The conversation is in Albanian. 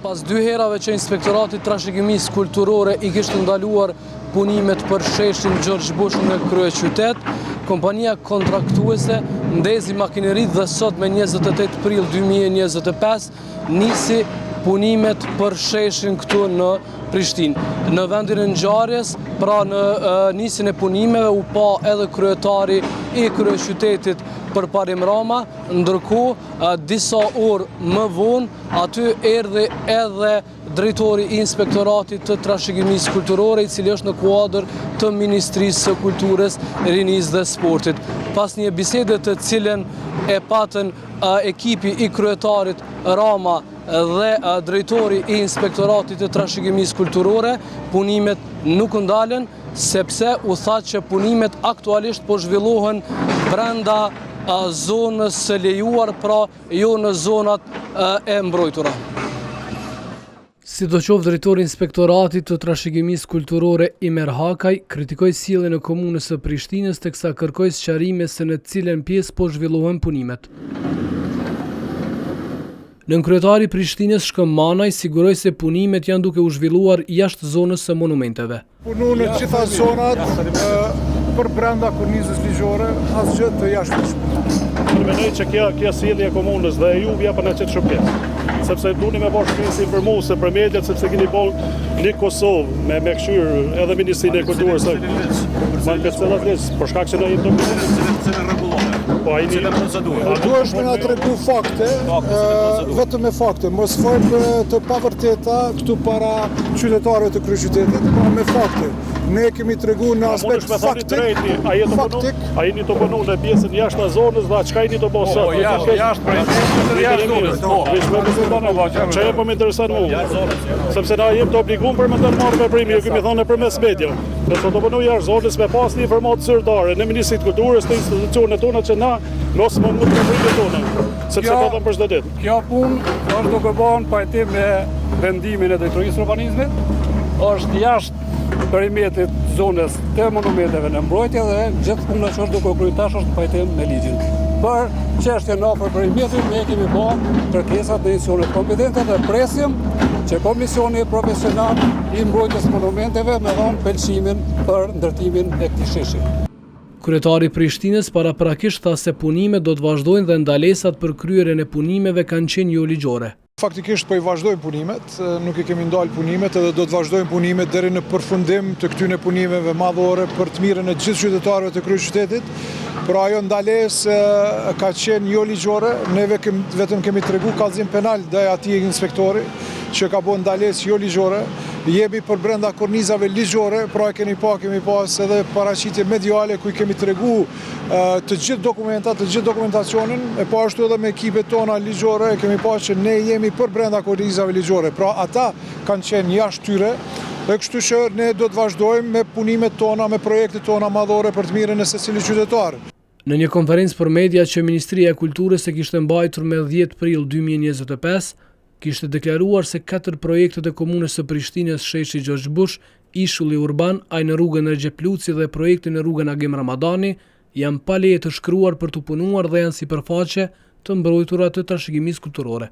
Pas 2 herave që Inspektorati Trashëgimisë Kulturore i kishte ndaluar punimet për sheshin Gjergj Bush në kryeqytet, kompania kontraktuese ndezi makineritë dhe sot me 28 prill 2025 nisi punimet për sheshin këtu në Prishtinë. Në vendin e ngjarjes, pra në nisjen e punimeve u pa edhe kryetari i kryeqytetit përparim Rama, ndërkohë disa orë më vonë aty erdhi edhe drejtori i Inspektoratit të Trashëgimisë Kulturore, i cili është në kuadër të Ministrisë së Kulturës, Rinisë dhe Sportit. Pas një bisede të cilën e patën ekipi i kryetarit Rama dhe drejtori i Inspektoratit të Trashëgimisë Kulturore, punimet nuk ndalen, sepse u tha që punimet aktualisht po zhvillohen brenda zonës së lejuar, pra jo në zonat e mbrojtura. Sidoqoftë, drejtori i Inspektoratit të Trashëgimisë Kulturore Imer Hakaj kritikoi sjelljen e komunës së Prishtinës, teksa kërkoi sqarime se në cilën pjesë po zhvillohen punimet. Nën kryetari i Prishtinës Shkëm Manaj siguroi se punimet janë duke u zhvilluar jashtë zonës së monumenteve. Punu në gjitha zonat për brenda kornizës ligjore, asgjë të jashtëzakonshme. Mendoj që kjo sjellje e komunës dhe ju japën në çet shërbes. Sepse duni me bosh shpresë informuese për mediat, sepse keni boll në Kosovë me këshyr edhe Ministrinë e Kulturës. Man ka thënë atë për shkak se ne jemi të rregulluar. Po ai një procedurë. Duhesh me na tregu fakte, vetëm me fakte, mos fol të pavërteta këtu para qytetarëve të kryeqytetit, por me fakte. Ne kemi tregu në aspekt faktik. A jeni të punu në pjesën jashtë zonës dhe çka jeni të bësh sot? Çe po më intereson mua. Sepse na jemi të obliguar për më të marrë veprimi, ju kemi thënë përmes mediave. Ne do të punojmë jashtë zonës me pas një informatë zyrtare në Ministrinë të Kulturës, të institucionet tona që na mos më mund të bëjmë tona. Sepse ka dhënë për çdo ditë. Kjo punë është duke bën pajtim me vendimin e drejtorisë urbanizmit, është jashtë perimetrit zonës të monumenteve në mbrojtje dhe gjithë puna që është duke kryer tash është pajtim me ligjin. Për çështjen afër perimetrit ne kemi bërë kërkesat në institucionet kompetente dhe presim që Komisioni Profesional i Mbrojtjes Monumenteve me dhënë pëlqimin për ndërtimin e këtij sheshi. Kryetari i Prishtinës paraprakisht tha se punimet do të vazhdojnë dhe ndalesat për kryerjen e punimeve kanë qenë jo ligjore. Faktikisht po i vazhdojmë punimet, nuk i kemi ndalë punimet edhe do të vazhdojmë punimet deri në përfundim të këtyre punimeve madhore për të mirën e gjithë qytetarëve të kryeqytetit. Pra ajo ndalesë ka qenë jo ligjore, neve vetëm kemi tregu kallëzim penal ndaj atij inspektori që ka bërë ndalesë jo ligjore. Jemi për brenda kornizave ligjore, pra kemi pas edhe paraqitje mediale ku i kemi tregu të gjithë dokumentat, të gjithë dokumentacionin, e po ashtu edhe me ekipet tona ligjore, kemi pas që ne jemi për brenda kornizave ligjore. Pra ata kanë qenë jashtë tyre, dhe kështu që ne do të vazhdojmë me punimet tona, me projektet tona madhore për të mirën e secilit qytetar. Në një konferencë për media që Ministria e Kulturës e kishte mbajtur me 10 prill 2025, kishte deklaruar se 4 projektet e komunës së Prishtinës sheshi Gjergj Bush, ishulli urban, ai në rrugën Recep Luci dhe projekti në rrugën Agim Ramadani janë pa leje të shkruar për të punuar dhe janë sipërfaqe të mbrojtura të trashëgimisë kulturore.